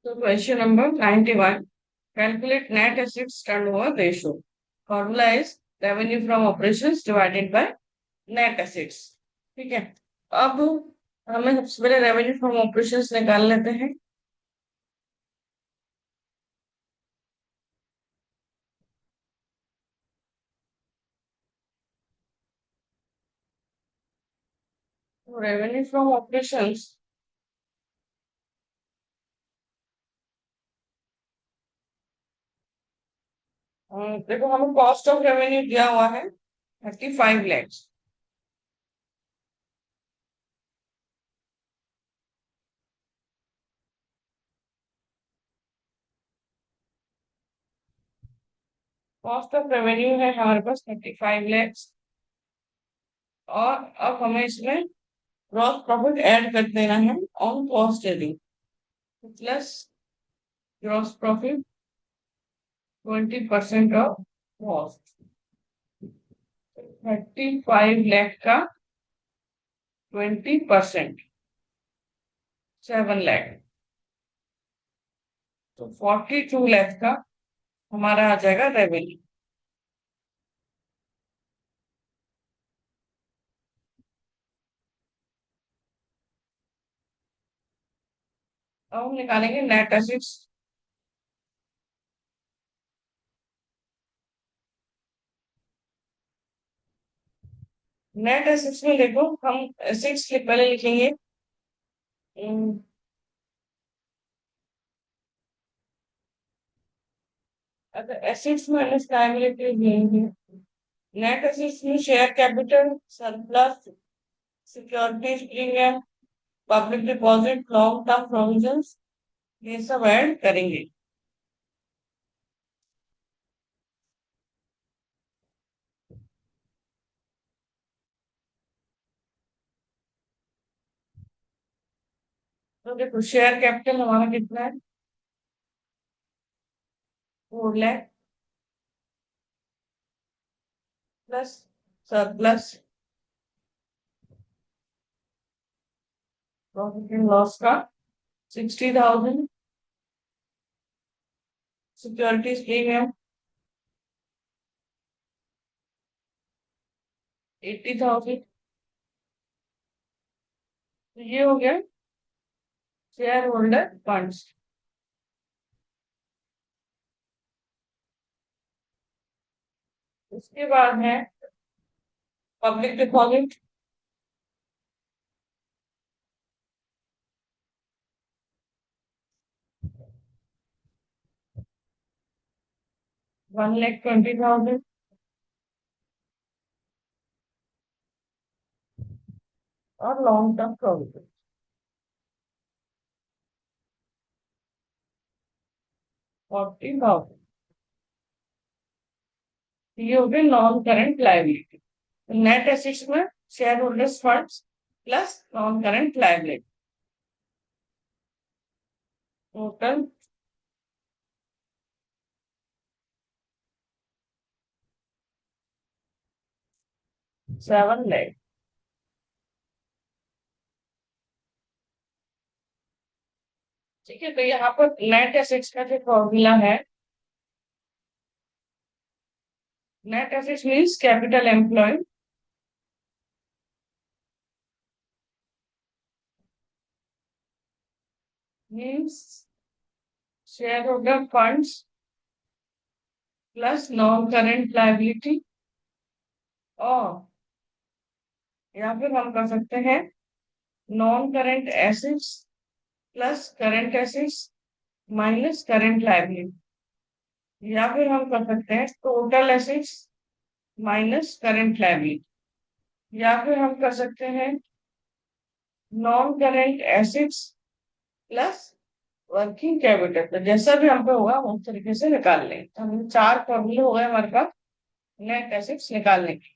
So question number 91. Calculate net assets turnover ratio. Formula is revenue from operations divided by net assets. ठीक है। अब हमें सबसे पहले रेवेन्यू फ्रॉम ऑपरेशंस निकाल लेते हैं। तो रेवेन्यू फ्रॉम ऑपरेशंस, देखो हमें कॉस्ट ऑफ रेवेन्यू दिया हुआ है 35 लैक्स। कॉस्ट ऑफ रेवेन्यू है हमारे पास 35 लैक्स। और अब हमें इसमें ग्रॉस प्रॉफिट ऐड कर देना है on cost selling, plus gross profit 20% of cost. 35 lakh का 20%, 7 लाख, तो 42 लाख का हमारा आ जाएगा रेवेन्यू। अब हम निकालेंगे नेट एसेट्स। नेट एसेट्स में देखो हम एसेट्स पहले लिखेंगे। अगर assets minus liability, net assets में share capital, surplus, securities premium, public deposit, long term provisions, ये सब ऐड करेंगे। तो देखो शेयर कैपिटल हमारा कितना है, 4 lakh, plus surplus profit and loss का 60,000, सिक्योरिटीज प्रीमियम 80,000। तो ये हो गया शेयर होल्डर फंड्स। उसके बाद है पब्लिक डिपॉजिट, 1,20,000। और लॉन्ग टर्म प्रोविजन 40,000। ये हो गए non current liability. Net assets में share holders funds plus non current liability, total 7 lakh. ठीक है, तो यहाँ पर नेट एसेट्स का जो फॉर्मूला है, net assets means capital employ means shareholder funds plus non current liability, और या फिर हम कर सकते हैं non current assets plus current assets minus current liability, या फिर हम कर सकते हैं total assets minus current liability, या फिर हम कर सकते हैं non current assets plus working capital. तो जैसा भी हमको होगा हम उस तरीके से निकाल लेंगे। तो हम 4 फॉर्मूले हो गए हमारे पास नेट एसेट्स निकालने के।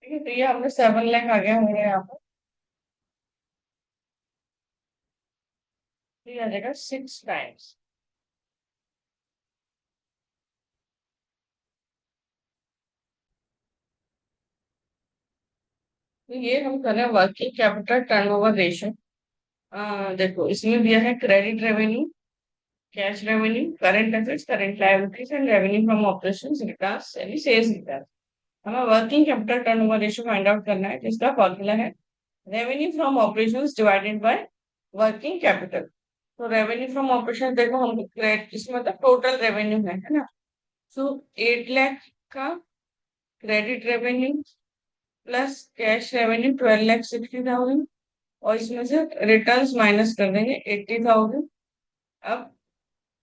ठीक है, तो ये हमने 7 लाख आ गया हमारे यहाँ पर। तो ये आ जाएगा 6 टाइम्स। तो ये हम कर रहे हैं वर्किंग कैपिटल टर्नओवर रेशियो। देखो इसमें दिया है credit revenue cash revenue, current assets, current liabilities and revenue from operations returns यानी सेल्स रिटर्न। हमें working capital turnover ratio find out करना है, जिसका फॉर्मूला है revenue from operations divided by working capital. तो रेवेन्यू फ्रॉम ऑपरेशन देखो, हम इसमें मतलब टोटल रेवेन्यू है ना। सो 8 लाख का credit revenue plus cash revenue 12,60,000, और इसमें से रिटर्न्स माइनस कर देंगे 80,000। अब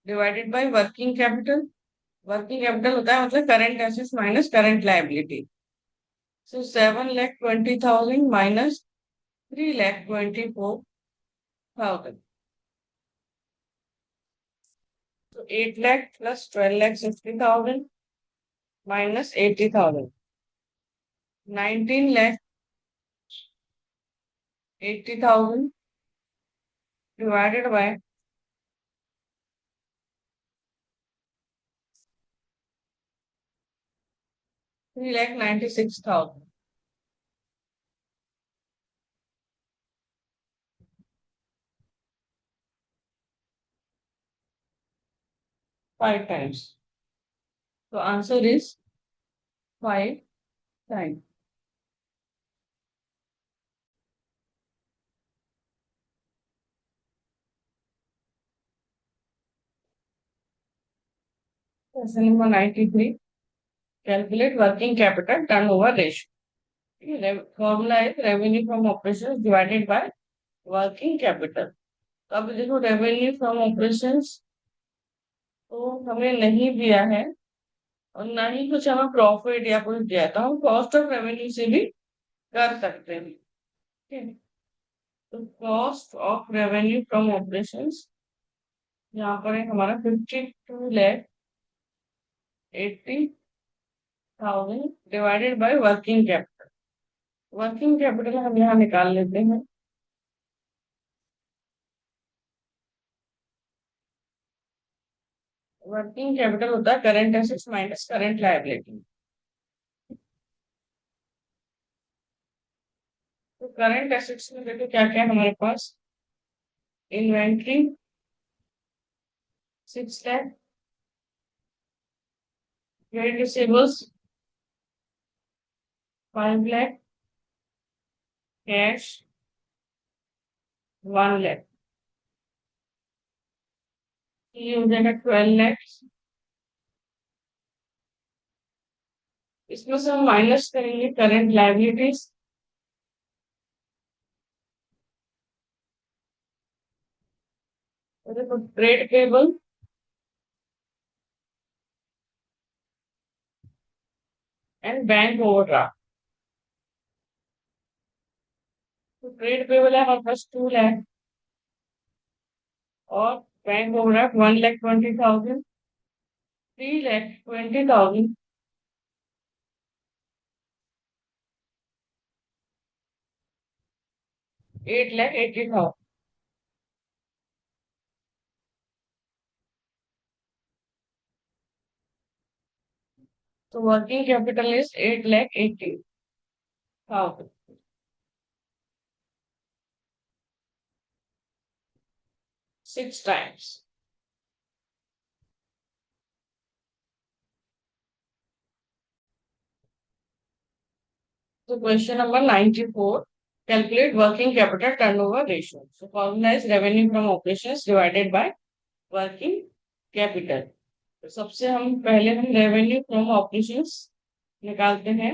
divided by working capital. Working capital होता है मतलब current assets minus current liability. So 7,20,000 minus 3,24,000। तो 8 lakh plus 12,60,000 minus 80,000, 19,80,000 divided by 3,96,000। 5 times। तो answer is 5 times। Question number 93, calculate working capital turnover ratio. Formula है revenue from operations divided by working capital. तो अब देखो, revenue from operations तो हमें नहीं दिया है, और ना ही कुछ हमें प्रॉफिट या कुछ दिया है, तो हम कॉस्ट ऑफ रेवेन्यू से भी कर सकते हैं। ठीक है, तो cost of revenue from operations यहाँ पर है हमारा 52,80,000 divided by working capital. Working capital हम यहाँ निकाल लेते हैं। वर्किंग कैपिटल होता है current assets minus current liability. तो करंट एसेट्स में देखो क्या क्या है हमारे पास। Inventory 6 lakh, trade receivables 5 lakh, cash 1 lakh. ये हो जाएगा 12 लाख। इसमें से हम माइनस करेंगे करंट लायबिलिटीज। तो देखो, trade payable and bank overdraft. तो ट्रेड पेबल है हमारे पास 2 लाख, और बैंक ओवरड्राफ्ट 1,20,000, 3,20,000, 8,80,000। तो working capital is 8,80,000। 6 times। So question number 94. Calculate working capital turnover ratio. So formula is revenue from operations divided by working capital. तो सबसे हम पहले हम रेवेन्यू फ्रॉम ऑपरेशंस निकालते हैं।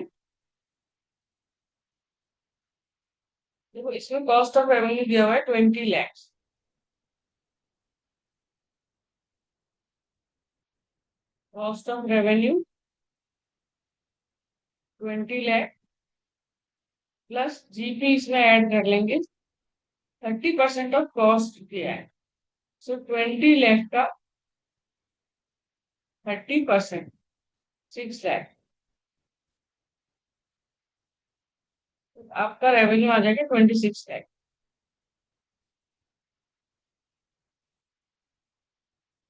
देखो, इसमें कॉस्ट ऑफ रेवेन्यू दिया हुआ है 20 lakh. Cost of revenue 20 lakh plus GP इसमें ऐड कर लेंगे। 30% ऑफ कॉस्ट दिया है। सो 20 लाख का 30%, 6 लाख। आपका रेवेन्यू आ जाएगा 26 लाख।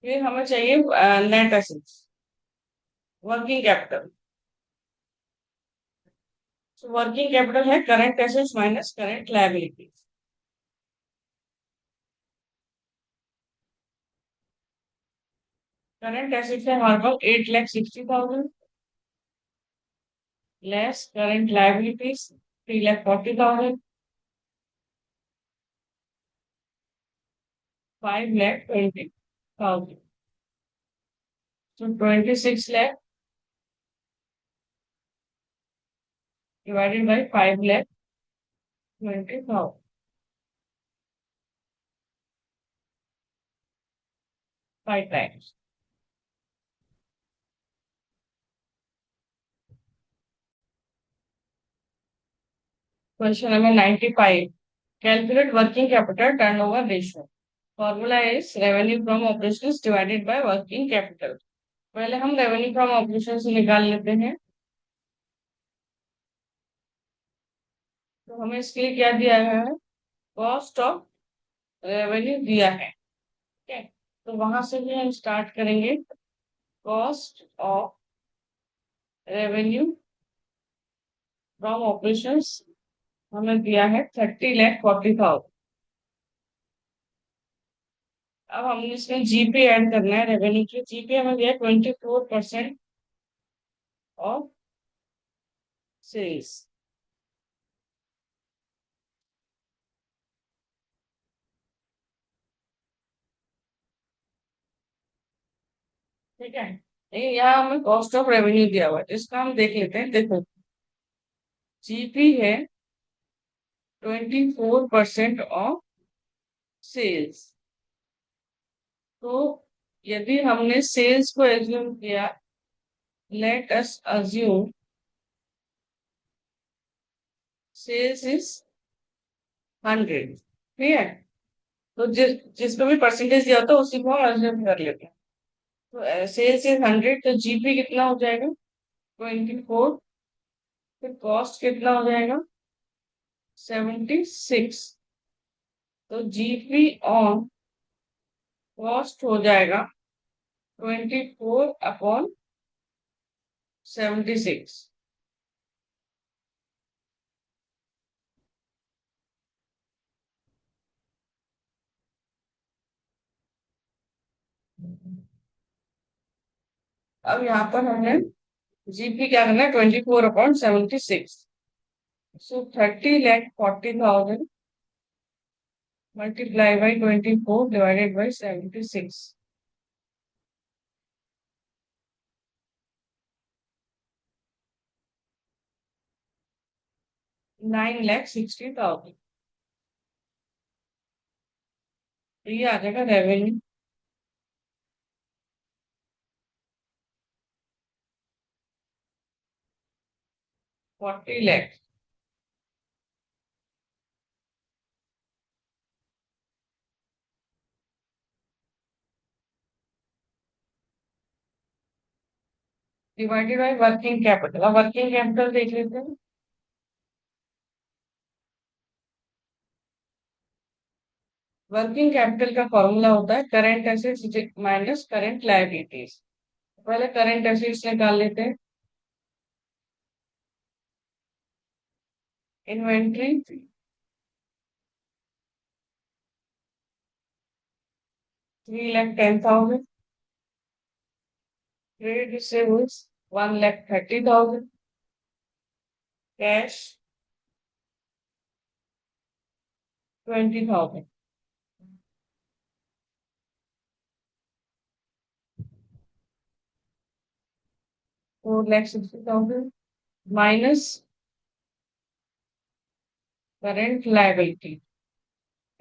फिर हमें चाहिए net assets, working capital. Working capital है current assets minus current liability. Current assets है हमारे पास 8,60,000 less current liabilities 3,40,000 5,20,000 so 26 lakh divided by 5,20,000 5 times. Question number 95. Calculate working capital turnover ratio. Formula is revenue from operations divided by working capital. पहले हम revenue from operation से निकाल लेते हैं। तो हमें इसके लिए क्या दिया है? कॉस्ट ऑफ रेवेन्यू दिया है। ठीक है, तो वहां से भी हम स्टार्ट करेंगे। Cost of revenue from operations हमें दिया है 30,40,000। अब हमने इसमें जीपी ऐड करना है रेवेन्यू के। जीपी हमें दिया 24% ऑफ सेल्स। ठीक है, ये यहाँ हमें कॉस्ट ऑफ रेवेन्यू दिया हुआ है, इसका हम देख लेते हैं। देखो, जीपी है 24% ऑफ सेल्स। तो यदि हमने सेल्स को एज्यूम किया, let us assume sales is 100। ठीक है, तो जिसको भी परसेंटेज दिया होता है उसी को हम एज्यूम कर लेते हैं। तो सेल्स इज 100, तो जीपी कितना हो जाएगा? 24। फिर कॉस्ट कितना हो जाएगा? 76। तो जीपी ऑन कॉस्ट हो जाएगा 24/76। अब यहाँ पर हमने जीपी क्या करना है? 24/76। सो 30,40,000 multiply by 24 divided by 76। 9,60,000। तो ये आ जाएगा revenue. 40 lakh divided by working capital. अब वर्किंग कैपिटल देख लेते हैं। वर्किंग कैपिटल का फॉर्मूला होता है current assets minus current liabilities. पहले करंट एसेट्स निकाल लेते हैं। Inventory 3,10,000। Trade receivables 1,30,000। Cash 20,000। 4,60,000 minus current liability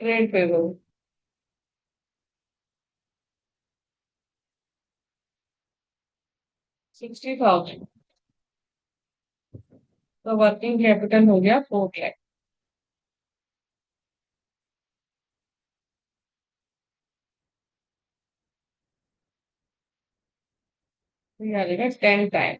trade payable 60,000। तो वर्किंग कैपिटल हो गया 4 लाख। तो ये आ जाएगा 10 टाइम।